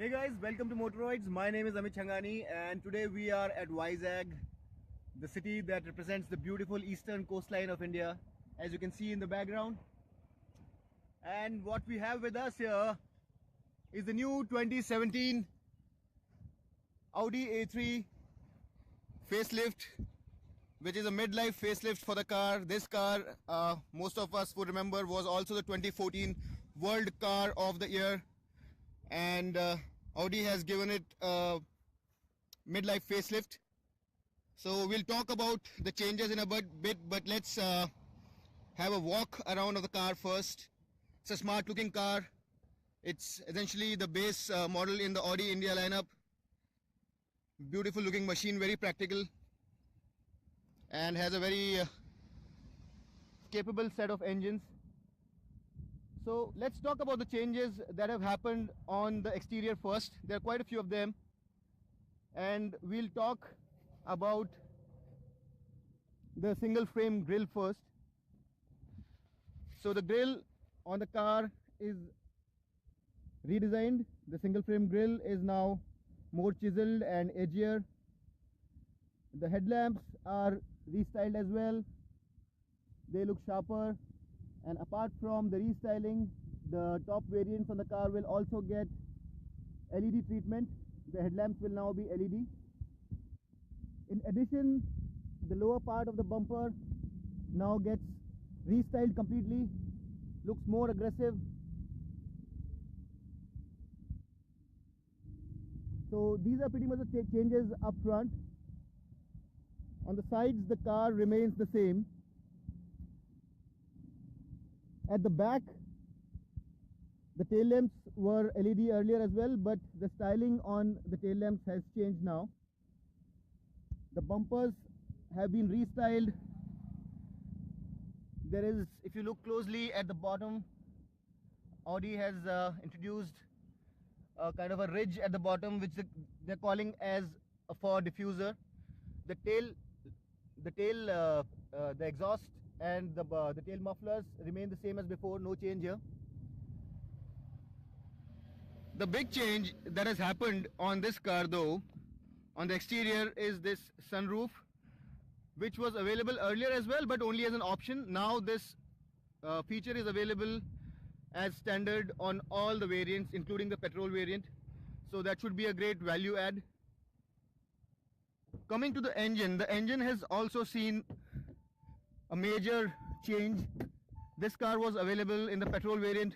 Hey guys, welcome to Motoroids. My name is Amit Changani and today we are at Vizag, the city that represents the beautiful eastern coastline of India, as you can see in the background. And what we have with us here is the new 2017 Audi A3 Facelift, which is a midlife facelift for the car. This car, most of us would remember, was also the 2014 World Car of the Year. And Audi has given it a midlife facelift. So we'll talk about the changes in a bit, but let's have a walk around of the car first. It's a smart looking car. It's essentially the base model in the Audi India lineup. Beautiful looking machine, very practical, and has a very capable set of engines. So let's talk about the changes that have happened on the exterior first. There are quite a few of them, and we'll talk about the single frame grille first. So the grille on the car is redesigned. The single frame grille is now more chiseled and edgier. The headlamps are restyled as well. They look sharper. And apart from the restyling, the top variants on the car will also get LED treatment. The headlamps will now be LED. In addition, the lower part of the bumper now gets restyled completely, looks more aggressive. So these are pretty much the changes up front. On the sides, the car remains the same. At the back, the tail lamps were LED earlier as well, but the styling on the tail lamps has changed now. The bumpers have been restyled. There is, if you look closely at the bottom, Audi has introduced a kind of a ridge at the bottom, which they're calling as a fog diffuser. The exhaust and the tail mufflers remain the same as before, no change here. The big change that has happened on this car though, on the exterior, is this sunroof, which was available earlier as well, but only as an option. Now this feature is available as standard on all the variants, including the petrol variant. So that should be a great value add. Coming to the engine has also seen a major change. This car was available in the petrol variant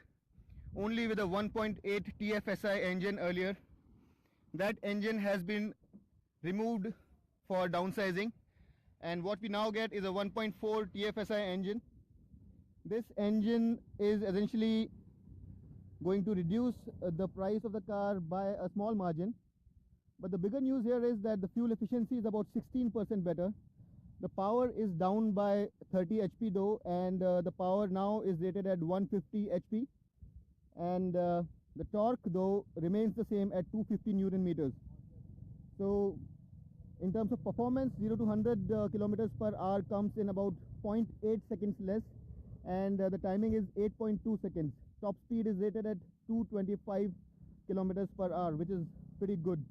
only with a 1.8 TFSI engine earlier. That engine has been removed for downsizing, and what we now get is a 1.4 TFSI engine. This engine is essentially going to reduce the price of the car by a small margin, but the bigger news here is that the fuel efficiency is about 16% better. The power is down by 30 HP though, and the power now is rated at 150 HP, and the torque though remains the same at 250 Newton meters. So in terms of performance, 0 to 100 kilometers per hour comes in about 0.8 seconds less, and the timing is 8.2 seconds. Top speed is rated at 225 kilometers per hour, which is pretty good.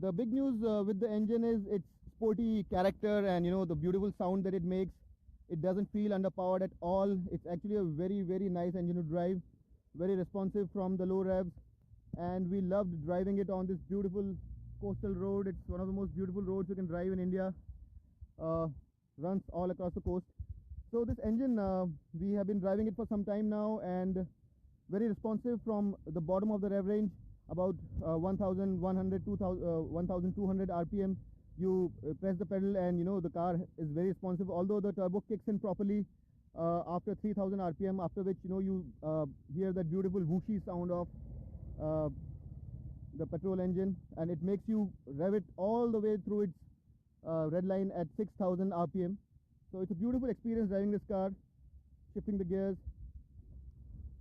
The big news with the engine is its sporty character and the beautiful sound that it makes. It doesn't feel underpowered at all. It's actually a very, very nice engine to drive, very responsive from the low revs, and we loved driving it on this beautiful coastal road. It's one of the most beautiful roads you can drive in India. Runs all across the coast. So this engine, we have been driving it for some time now, and very responsive from the bottom of the rev range, about 1100 1200 RPM. You press the pedal and the car is very responsive, although the turbo kicks in properly after 3000 RPM, after which you hear that beautiful whooshy sound of the petrol engine, and it makes you rev it all the way through its red line at 6000 RPM. So it's a beautiful experience driving this car, shifting the gears.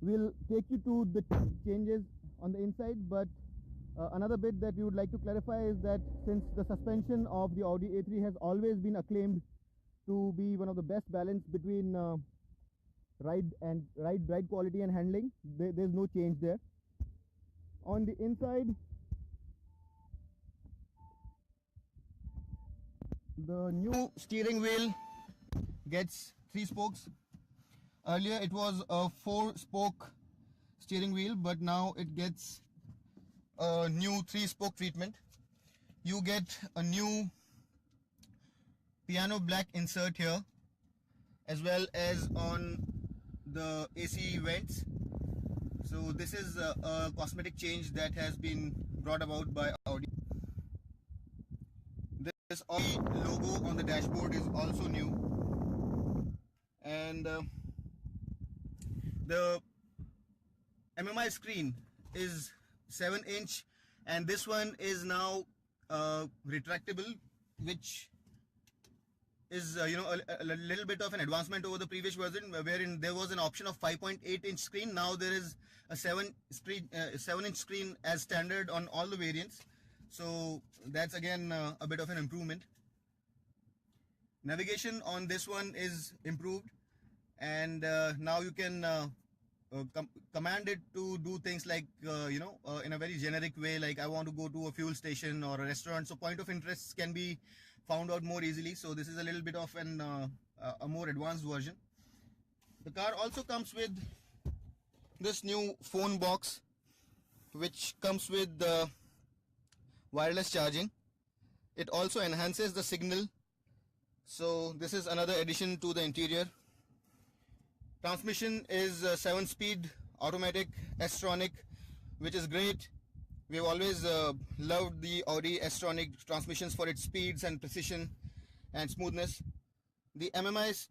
We'll take you to the changes on the inside, but another bit that we would like to clarify is that since the suspension of the Audi A3 has always been acclaimed to be one of the best balance between ride quality and handling, there's no change there. On the inside, the new steering wheel gets 3 spokes. Earlier it was a 4-spoke steering wheel, but now it gets a new 3-spoke treatment. You get a new piano black insert here, as well as on the AC vents. So this is a cosmetic change that has been brought about by Audi. This Audi logo on the dashboard is also new, and the MMI screen is 7-inch, and this one is now retractable, which is a little bit of an advancement over the previous version, wherein there was an option of 5.8-inch screen. Now there is a 7-inch screen as standard on all the variants. So that's again a bit of an improvement. Navigation on this one is improved, and now you can command it to do things like in a very generic way, like I want to go to a fuel station or a restaurant. So point of interests can be found out more easily. So this is a little bit of an a more advanced version. The car also comes with this new phone box, which comes with wireless charging. It also enhances the signal. So this is another addition to the interior. Transmission is 7-speed automatic S-tronic, which is great. We've always loved the Audi S-tronic transmissions for its speeds and precision and smoothness. The MMI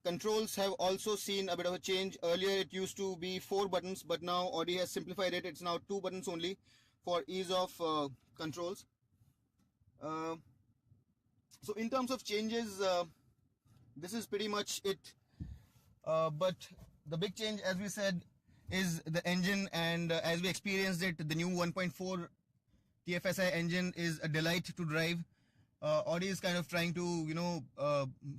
controls have also seen a bit of a change. Earlier it used to be 4 buttons, but now Audi has simplified it. It's now 2 buttons only for ease of controls. So in terms of changes, this is pretty much it. But the big change, as we said, is the engine, and as we experienced it, the new 1.4 TFSI engine is a delight to drive. Audi is kind of trying to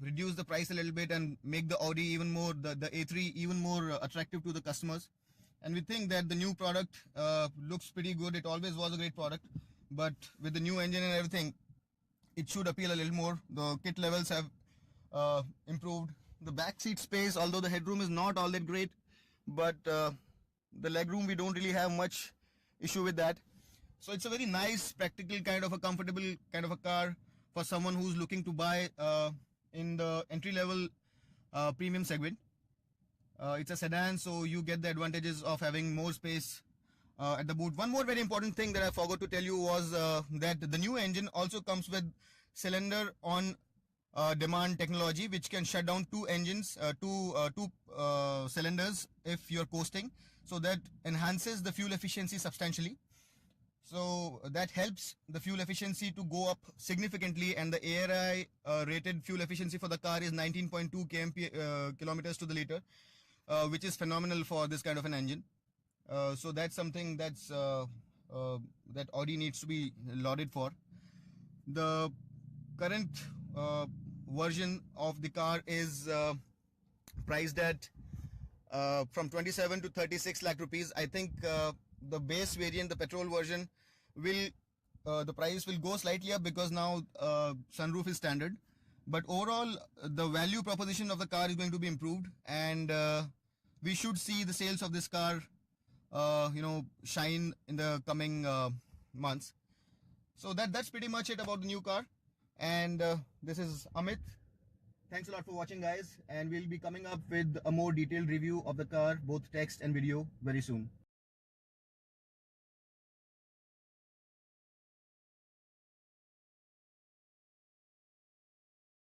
reduce the price a little bit and make the Audi even more, the A3 even more attractive to the customers. And we think that the new product looks pretty good. It always was a great product, but with the new engine and everything, it should appeal a little more. The kit levels have improved. The back seat space, although the headroom is not all that great, but the legroom, we don't really have much issue with that. So it's a very nice, practical, kind of a comfortable kind of a car for someone who's looking to buy in the entry-level premium segment. It's a sedan, so you get the advantages of having more space at the boot. One more very important thing that I forgot to tell you was that the new engine also comes with cylinder on demand technology, which can shut down 2 engines, two cylinders if you're coasting. So that enhances the fuel efficiency substantially. So that helps the fuel efficiency to go up significantly, and the ARI rated fuel efficiency for the car is 19.2 kilometers to the liter, which is phenomenal for this kind of an engine. So that's something that's that Audi needs to be lauded for. The current version of the car is priced at from 27 to 36 lakh rupees. I think the base variant, the petrol version, will the price will go slightly up because now sunroof is standard. But overall, the value proposition of the car is going to be improved, and we should see the sales of this car shine in the coming months. So that's pretty much it about the new car. And this is Amit. Thanks a lot for watching, guys, and we'll be coming up with a more detailed review of the car, both text and video, very soon.